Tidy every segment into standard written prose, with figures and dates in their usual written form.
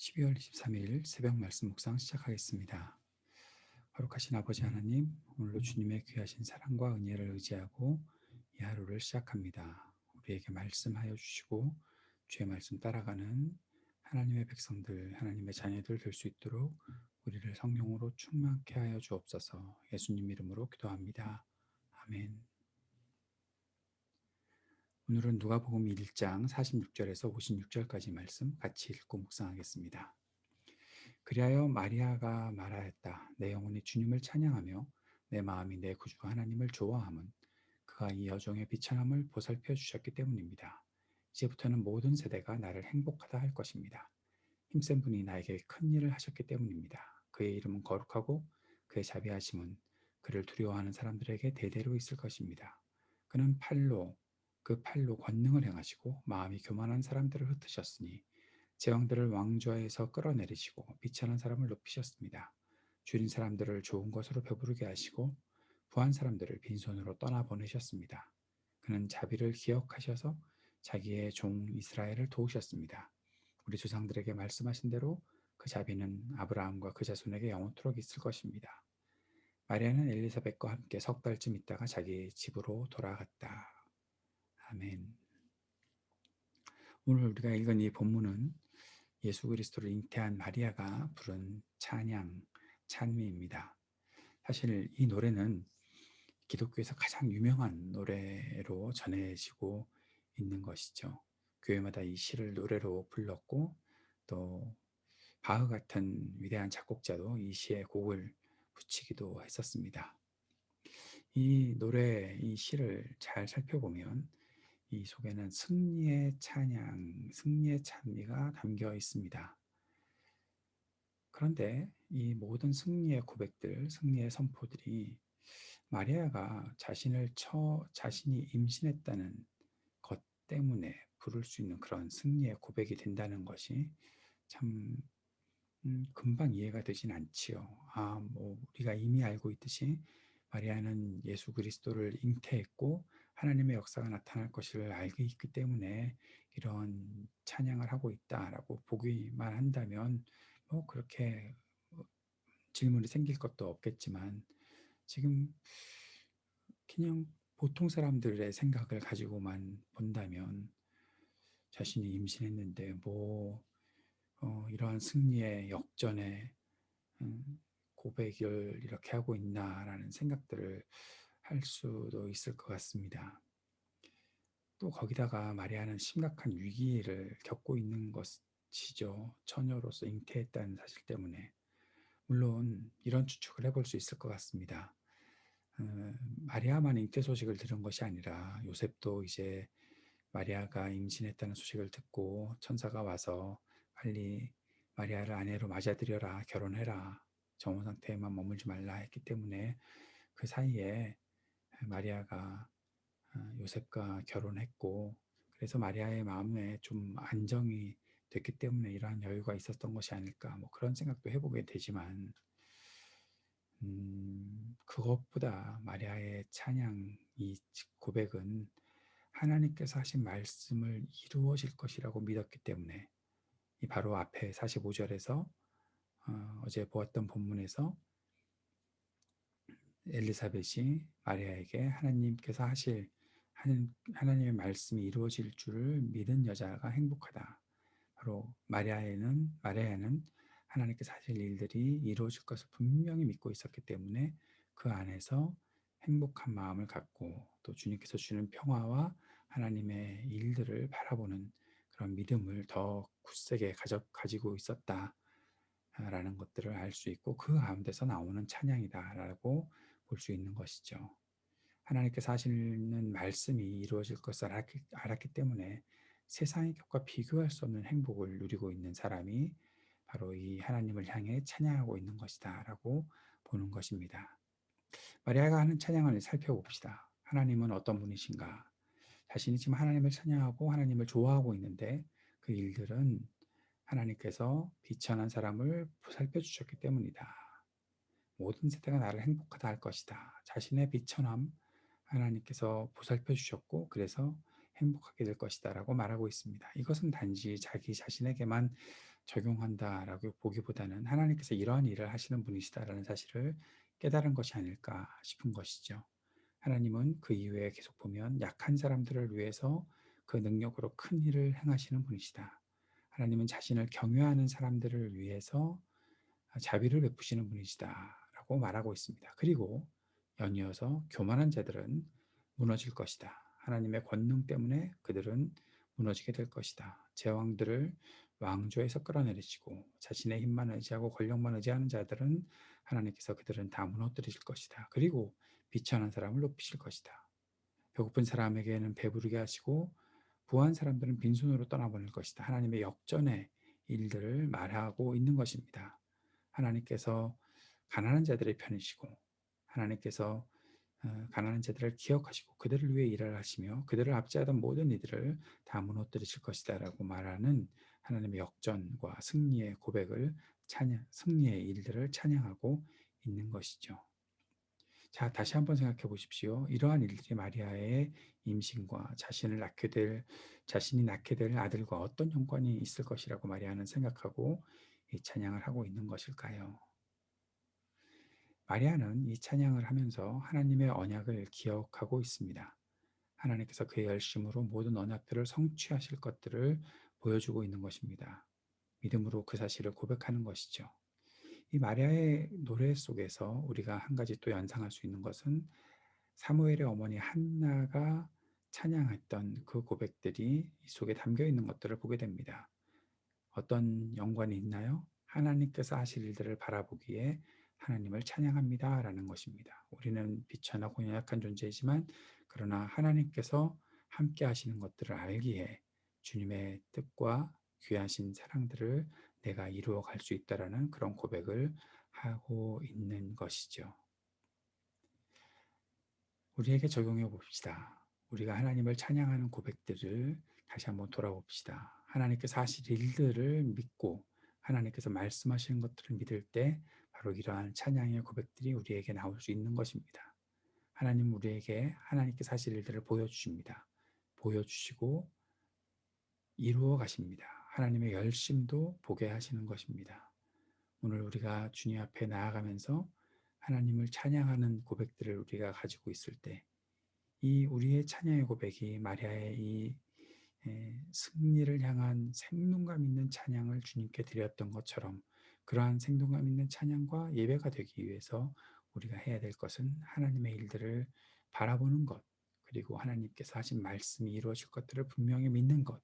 12월 23일 새벽 말씀 묵상 시작하겠습니다. 거룩하신 아버지 하나님, 오늘도 주님의 귀하신 사랑과 은혜를 의지하고 이 하루를 시작합니다. 우리에게 말씀하여 주시고 주의 말씀 따라가는 하나님의 백성들, 하나님의 자녀들 될 수 있도록 우리를 성령으로 충만케 하여 주옵소서. 예수님 이름으로 기도합니다. 아멘. 오늘은 누가복음 1장 46절에서 56절까지 말씀 같이 읽고 묵상하겠습니다. 그리하여 마리아가 말하였다. 내 영혼이 주님을 찬양하며 내 마음이 내 구주 하나님을 좋아함은 그가 이 여종의 비천함을 보살펴 주셨기 때문입니다. 이제부터는 모든 세대가 나를 행복하다 할 것입니다. 힘센 분이 나에게 큰 일을 하셨기 때문입니다. 그의 이름은 거룩하고 그의 자비하심은 그를 두려워하는 사람들에게 대대로 있을 것입니다. 그는 그 팔로 권능을 행하시고 마음이 교만한 사람들을 흩으셨으니 제왕들을 왕좌에서 끌어내리시고 비천한 사람을 높이셨습니다. 줄인 사람들을 좋은 것으로 배부르게 하시고 부한 사람들을 빈손으로 떠나보내셨습니다. 그는 자비를 기억하셔서 자기의 종 이스라엘을 도우셨습니다. 우리 조상들에게 말씀하신 대로 그 자비는 아브라함과 그 자손에게 영원토록 있을 것입니다. 마리아는 엘리사벳과 함께 석 달쯤 있다가 자기 집으로 돌아갔다. 아멘. 오늘 우리가 읽은 이 본문은 예수 그리스도를 잉태한 마리아가 부른 찬미입니다. 사실 이 노래는 기독교에서 가장 유명한 노래로 전해지고 있는 것이죠. 교회마다 이 시를 노래로 불렀고 또 바흐 같은 위대한 작곡자도 이 시에 곡을 붙이기도 했었습니다. 이 노래, 이 시를 잘 살펴보면 이 속에는 승리의 찬양, 승리의 찬미가 담겨 있습니다. 그런데 이 모든 승리의 고백들, 승리의 선포들이 마리아가 자신이 임신했다는 것 때문에 부를 수 있는 그런 승리의 고백이 된다는 것이 참 금방 이해가 되진 않지요. 우리가 이미 알고 있듯이 마리아는 예수 그리스도를 잉태했고 하나님의 역사가 나타날 것을 알고 있기 때문에 이런 찬양을 하고 있다라고 보기만 한다면 그렇게 질문이 생길 것도 없겠지만 지금 그냥 보통 사람들의 생각을 가지고만 본다면 자신이 임신했는데 이러한 승리의 역전의 고백을 이렇게 하고 있나라는 생각들을 할 수도 있을 것 같습니다. 또 거기다가 마리아는 심각한 위기를 겪고 있는 것이죠. 처녀로서 잉태했다는 사실 때문에. 물론 이런 추측을 해볼 수 있을 것 같습니다. 마리아만 잉태 소식을 들은 것이 아니라 요셉도 이제 마리아가 임신했다는 소식을 듣고 천사가 와서 빨리 마리아를 아내로 맞아들여라, 결혼해라, 정혼 상태에만 머물지 말라 했기 때문에 그 사이에 마리아가 요셉과 결혼했고 그래서 마리아의 마음에 좀 안정이 됐기 때문에 이러한 여유가 있었던 것이 아닐까 그런 생각도 해보게 되지만 그것보다 마리아의 찬양 이 고백은 하나님께서 하신 말씀을 이루어질 것이라고 믿었기 때문에 이 바로 앞에 45절에서 어제 보았던 본문에서 엘리사벳이 마리아에게 하나님께서 하실 하나님의 말씀이 이루어질 줄을 믿은 여자가 행복하다. 바로 마리아야는 하나님께서 하실 일들이 이루어질 것을 분명히 믿고 있었기 때문에 그 안에서 행복한 마음을 갖고 또 주님께서 주는 평화와 하나님의 일들을 바라보는 그런 믿음을 더 굳세게 가지고 있었다라는 것들을 알 수 있고 그 가운데서 나오는 찬양이다라고 볼 수 있는 것이죠. 하나님께서 하시는 말씀이 이루어질 것을 알았기 때문에 세상의 것과 비교할 수 없는 행복을 누리고 있는 사람이 바로 이 하나님을 향해 찬양하고 있는 것이다 라고 보는 것입니다. 마리아가 하는 찬양을 살펴봅시다. 하나님은 어떤 분이신가? 자신이 지금 하나님을 찬양하고 하나님을 좋아하고 있는데 그 일들은 하나님께서 비천한 사람을 보살펴 주셨기 때문이다. 모든 세대가 나를 행복하다 할 것이다. 자신의 비천함 하나님께서 보살펴 주셨고 그래서 행복하게 될 것이다 라고 말하고 있습니다. 이것은 단지 자기 자신에게만 적용한다라고 보기보다는 하나님께서 이러한 일을 하시는 분이시다라는 사실을 깨달은 것이 아닐까 싶은 것이죠. 하나님은 그 이후에 계속 보면 약한 사람들을 위해서 그 능력으로 큰 일을 행하시는 분이시다. 하나님은 자신을 경외하는 사람들을 위해서 자비를 베푸시는 분이시다라고 말하고 있습니다. 그리고 연이어서 교만한 자들은 무너질 것이다. 하나님의 권능 때문에 그들은 무너지게 될 것이다. 제왕들을 왕조에서 끌어내리시고 자신의 힘만 의지하고 권력만 의지하는 자들은 하나님께서 그들은 다 무너뜨리실 것이다. 그리고 비천한 사람을 높이실 것이다. 배고픈 사람에게는 배부르게 하시고 부한 사람들은 빈손으로 떠나보낼 것이다. 하나님의 역전의 일들을 말하고 있는 것입니다. 하나님께서 가난한 자들의 편이시고 하나님께서 가난한 자들을 기억하시고 그들을 위해 일을 하시며 그들을 압제하던 모든 이들을 다 무너뜨리실 것이다라고 말하는 하나님의 역전과 승리의 고백을 승리의 일들을 찬양하고 있는 것이죠. 자, 다시 한번 생각해 보십시오. 이러한 일들이 마리아의 임신과 자신이 낳게 될 아들과 어떤 연관이 있을 것이라고 마리아는 생각하고 이 찬양을 하고 있는 것일까요? 마리아는 이 찬양을 하면서 하나님의 언약을 기억하고 있습니다. 하나님께서 그의 열심으로 모든 언약들을 성취하실 것들을 보여주고 있는 것입니다. 믿음으로 그 사실을 고백하는 것이죠. 이 마리아의 노래 속에서 우리가 한 가지 또 연상할 수 있는 것은 사무엘의 어머니 한나가 찬양했던 그 고백들이 이 속에 담겨 있는 것들을 보게 됩니다. 어떤 연관이 있나요? 하나님께서 하실 일들을 바라보기에 하나님을 찬양합니다라는 것입니다. 우리는 비천하고 연약한 존재이지만 그러나 하나님께서 함께 하시는 것들을 알기에 주님의 뜻과 귀하신 사랑들을 내가 이루어 갈 수 있다라는 그런 고백을 하고 있는 것이죠. 우리에게 적용해 봅시다. 우리가 하나님을 찬양하는 고백들을 다시 한번 돌아봅시다. 하나님께서 하실 일들을 믿고 하나님께서 말씀하시는 것들을 믿을 때 바로 이러한 찬양의 고백들이 우리에게 나올 수 있는 것입니다. 하나님 우리에게 하나님께서 하실 일들을 보여주십니다. 보여주시고 이루어 가십니다. 하나님의 열심도 보게 하시는 것입니다. 오늘 우리가 주님 앞에 나아가면서 하나님을 찬양하는 고백들을 우리가 가지고 있을 때 이 우리의 찬양의 고백이 마리아의 이 승리를 향한 생동감 있는 찬양을 주님께 드렸던 것처럼 그러한 생동감 있는 찬양과 예배가 되기 위해서 우리가 해야 될 것은 하나님의 일들을 바라보는 것, 그리고 하나님께서 하신 말씀이 이루어질 것들을 분명히 믿는 것,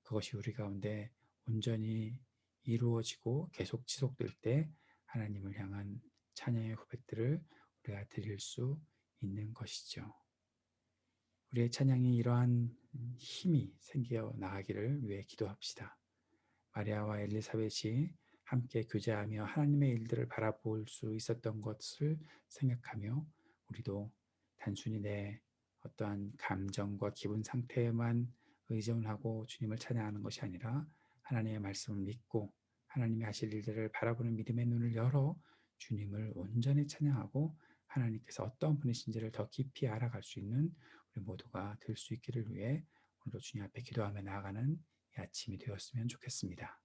그것이 우리 가운데 온전히 이루어지고 계속 지속될 때 하나님을 향한 찬양의 고백들을 우리가 드릴 수 있는 것이죠. 우리의 찬양이 이러한 힘이 생겨 나가기를 위해 기도합시다. 마리아와 엘리사벳이 함께 교제하며 하나님의 일들을 바라볼 수 있었던 것을 생각하며 우리도 단순히 내 어떠한 감정과 기분 상태에만 의존하고 주님을 찬양하는 것이 아니라 하나님의 말씀을 믿고 하나님이 하실 일들을 바라보는 믿음의 눈을 열어 주님을 온전히 찬양하고 하나님께서 어떤 분이신지를 더 깊이 알아갈 수 있는 우리 모두가 될 수 있기를 위해 오늘도 주님 앞에 기도하며 나아가는 이 아침이 되었으면 좋겠습니다.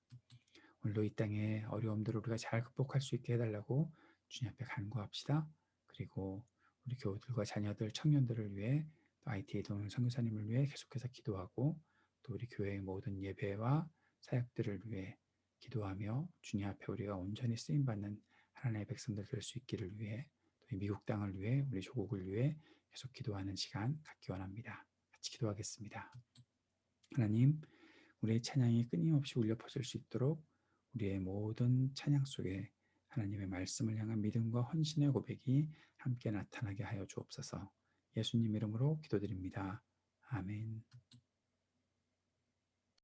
오늘도 이 땅의 어려움들을 우리가 잘 극복할 수 있게 해달라고 주님 앞에 간구합시다. 그리고 우리 교우들과 자녀들, 청년들을 위해 또 IT 동영 선교사님을 위해 계속해서 기도하고 또 우리 교회의 모든 예배와 사역들을 위해 기도하며 주님 앞에 우리가 온전히 쓰임받는 하나님의 백성들 될 수 있기를 위해 또 미국 땅을 위해 우리 조국을 위해 계속 기도하는 시간 갖기 원합니다. 같이 기도하겠습니다. 하나님, 우리의 찬양이 끊임없이 울려 퍼질 수 있도록 우리의 모든 찬양 속에 하나님의 말씀을 향한 믿음과 헌신의 고백이 함께 나타나게 하여 주옵소서. 예수님 이름으로 기도드립니다. 아멘.